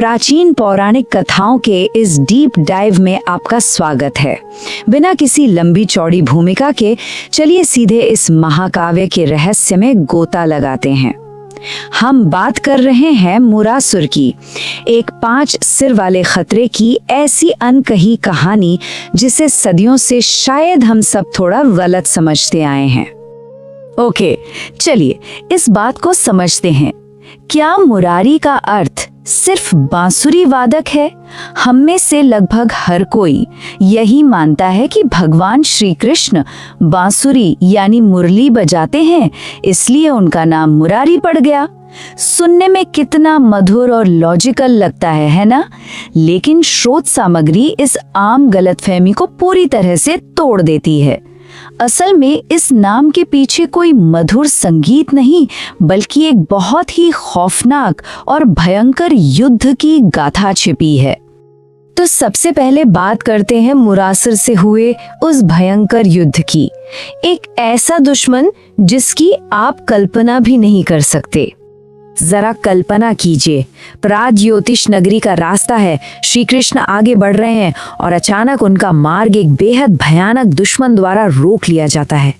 प्राचीन पौराणिक कथाओं के इस डीप डाइव में आपका स्वागत है। बिना किसी लंबी चौड़ी भूमिका के चलिए सीधे इस महाकाव्य के रहस्य में गोता लगाते हैं। हम बात कर रहे हैं मुरासुर की, एक 5 सिर वाले खतरे की ऐसी अनकही कहानी जिसे सदियों से शायद हम सब थोड़ा गलत समझते आए हैं। ओके, चलिए इस बात को समझते हैं। क्या मुरारी का अर्थ सिर्फ बांसुरी वादक है? हम में से लगभग हर कोई यही मानता है कि भगवान श्री कृष्ण बांसुरी यानी मुरली बजाते हैं, इसलिए उनका नाम मुरारी पड़ गया। सुनने में कितना मधुर और लॉजिकल लगता है ना? लेकिन स्रोत सामग्री इस आम गलतफहमी को पूरी तरह से तोड़ देती है। असल में इस नाम के पीछे कोई मधुर संगीत नहीं, बल्कि एक बहुत ही खौफनाक और भयंकर युद्ध की गाथा छिपी है। तो सबसे पहले बात करते हैं मुरासुर से हुए उस भयंकर युद्ध की। एक ऐसा दुश्मन जिसकी आप कल्पना भी नहीं कर सकते। जरा कल्पना कीजिए, प्राग्ज्योतिष नगरी का रास्ता है, श्री कृष्ण आगे बढ़ रहे हैं और अचानक उनका मार्ग एक बेहद भयानक दुश्मन द्वारा रोक लिया जाता है।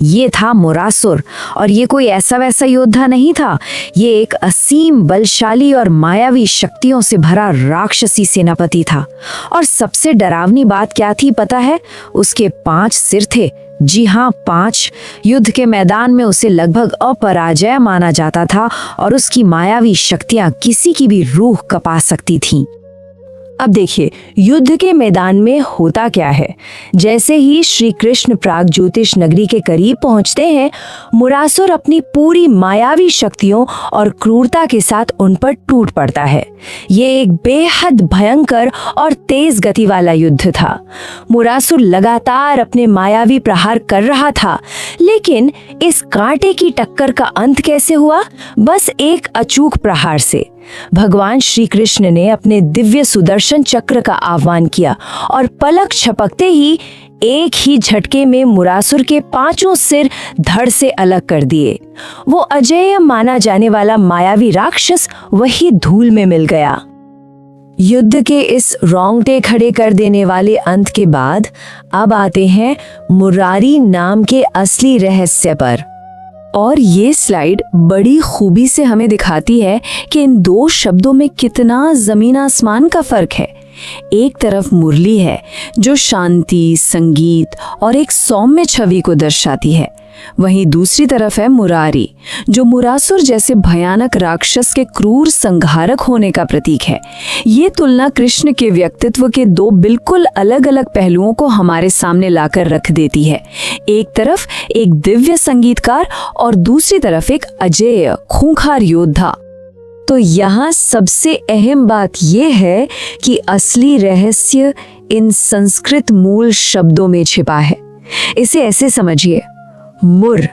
ये था मुरासुर, और ये कोई ऐसा वैसा योद्धा नहीं था। ये एक असीम बलशाली और मायावी शक्तियों से भरा राक्षसी सेनापति था। और सबसे डरावनी बात क्या थी पता है? उसके 5 सिर थे। जी हाँ, 5। युद्ध के मैदान में उसे लगभग अपराजय माना जाता था और उसकी मायावी शक्तियां किसी की भी रूह कपा सकती थीं। अब देखिए, युद्ध के मैदान में होता क्या है। जैसे ही श्री कृष्ण प्राग्ज्योतिष नगरी के करीब पहुंचते हैं, मुरासुर अपनी पूरी मायावी शक्तियों और क्रूरता के साथ उन पर टूट पड़ता है। ये एक बेहद भयंकर और तेज गति वाला युद्ध था। मुरासुर लगातार अपने मायावी प्रहार कर रहा था, लेकिन इस कांटे की टक्कर का अंत कैसे हुआ? बस एक अचूक प्रहार से। भगवान श्री कृष्ण ने अपने दिव्य सुदर्शन चक्र का आह्वान किया और पलक झपकते ही एक ही झटके में मुरासुर के 5 सिर धड़ से अलग कर दिए। वो अजेय माना जाने वाला मायावी राक्षस वही धूल में मिल गया। युद्ध के इस रोंगटे खड़े कर देने वाले अंत के बाद अब आते हैं मुरारी नाम के असली रहस्य पर। और ये स्लाइड बड़ी खूबी से हमें दिखाती है कि इन 2 शब्दों में कितना जमीन आसमान का फर्क है। एक तरफ मुरली है जो शांति, संगीत और एक सौम्य छवि को दर्शाती है, वहीं दूसरी तरफ है मुरारी, जो मुरासुर जैसे भयानक राक्षस के क्रूर संहारक होने का प्रतीक है। ये तुलना कृष्ण के व्यक्तित्व के 2 बिल्कुल अलग अलग पहलुओं को हमारे सामने लाकर रख देती है। एक तरफ एक दिव्य संगीतकार और दूसरी तरफ एक अजेय खूंखार योद्धा। तो यहाँ सबसे अहम बात यह है कि असली रहस्य इन संस्कृत मूल शब्दों में छिपा है। इसे ऐसे समझिए, मुर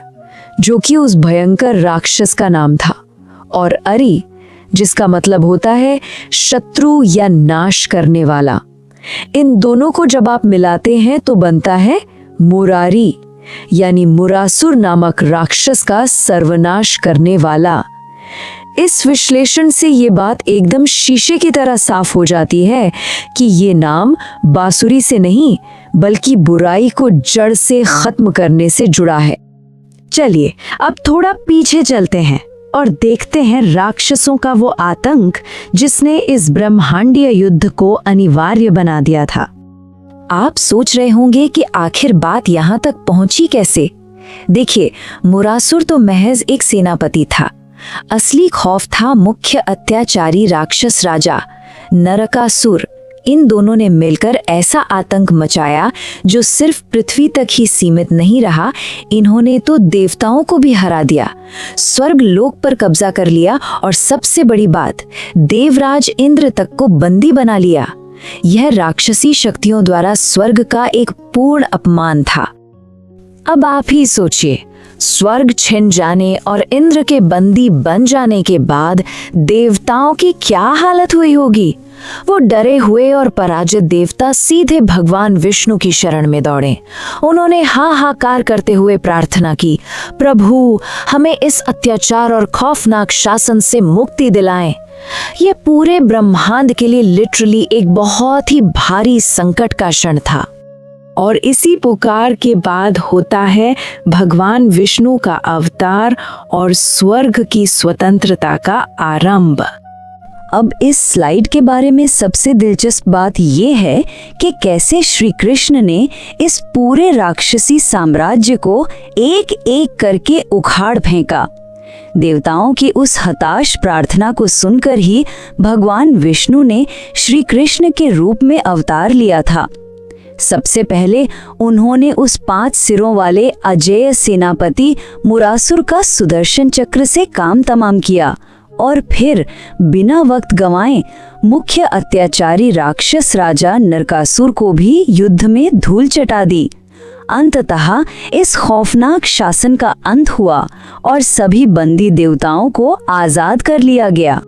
जो कि उस भयंकर राक्षस का नाम था, और अरि जिसका मतलब होता है शत्रु या नाश करने वाला। इन दोनों को जब आप मिलाते हैं तो बनता है मुरारी, यानी मुरासुर नामक राक्षस का सर्वनाश करने वाला। इस विश्लेषण से ये बात एकदम शीशे की तरह साफ हो जाती है कि ये नाम बांसुरी से नहीं, बल्कि बुराई को जड़ से खत्म करने से जुड़ा है। चलिए अब थोड़ा पीछे चलते हैं और देखते हैं राक्षसों का वो आतंक जिसने इस ब्रह्मांडीय युद्ध को अनिवार्य बना दिया था। आप सोच रहे होंगे कि आखिर बात यहाँ तक पहुंची कैसे? देखिए, मुरासुर तो महज एक सेनापति था। असली खौफ था मुख्य अत्याचारी राक्षस राजा नरकासुर। इन दोनों ने मिलकर ऐसा आतंक मचाया जो सिर्फ पृथ्वी तक ही सीमित नहीं रहा, इन्होंने तो देवताओं को भी हरा दिया, स्वर्ग लोक पर कब्जा कर लिया और सबसे बड़ी बात, देवराज इंद्र तक को बंदी बना लिया। यह राक्षसी शक्तियों द्वारा स्वर्ग का एक पूर्ण अपमान था। अब आप ही सोचिए, स्वर्ग छिन जाने और इंद्र के बंदी बन जाने के बाद देवताओं की क्या हालत हुई होगी? वो डरे हुए और पराजित देवता सीधे भगवान विष्णु की शरण में दौड़े। उन्होंने हाहाकार करते हुए प्रार्थना की, प्रभु हमें इस अत्याचार और खौफनाक शासन से मुक्ति दिलाएं। ये पूरे ब्रह्मांड के लिए लिटरली एक बहुत ही भारी संकट का क्षण था। और इसी पुकार के बाद होता है भगवान विष्णु का अवतार और स्वर्ग की स्वतंत्रता का आरंभ। अब इस स्लाइड के बारे में सबसे दिलचस्प बात यह है कि कैसे श्री कृष्ण ने इस पूरे राक्षसी साम्राज्य को एक एक करके उखाड़ फेंका। देवताओं की उस हताश प्रार्थना को सुनकर ही भगवान विष्णु ने श्री कृष्ण के रूप में अवतार लिया था। सबसे पहले उन्होंने उस 5 सिरों वाले अजेय सेनापति मुरासुर का सुदर्शन चक्र से काम तमाम किया और फिर बिना वक्त गंवाए मुख्य अत्याचारी राक्षस राजा नरकासुर को भी युद्ध में धूल चटा दी। अंततः इस खौफनाक शासन का अंत हुआ और सभी बंदी देवताओं को आजाद कर लिया गया।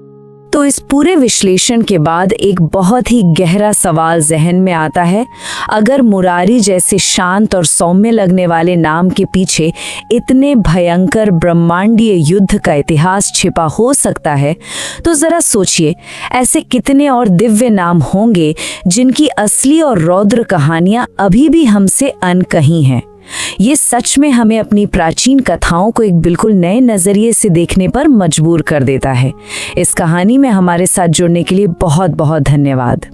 तो इस पूरे विश्लेषण के बाद एक बहुत ही गहरा सवाल जहन में आता है। अगर मुरारी जैसे शांत और सौम्य लगने वाले नाम के पीछे इतने भयंकर ब्रह्मांडीय युद्ध का इतिहास छिपा हो सकता है, तो जरा सोचिए ऐसे कितने और दिव्य नाम होंगे जिनकी असली और रौद्र कहानियां अभी भी हमसे अनकही हैं। ये सच में हमें अपनी प्राचीन कथाओं को एक बिल्कुल नए नजरिए से देखने पर मजबूर कर देता है। इस कहानी में हमारे साथ जुड़ने के लिए बहुत बहुत धन्यवाद।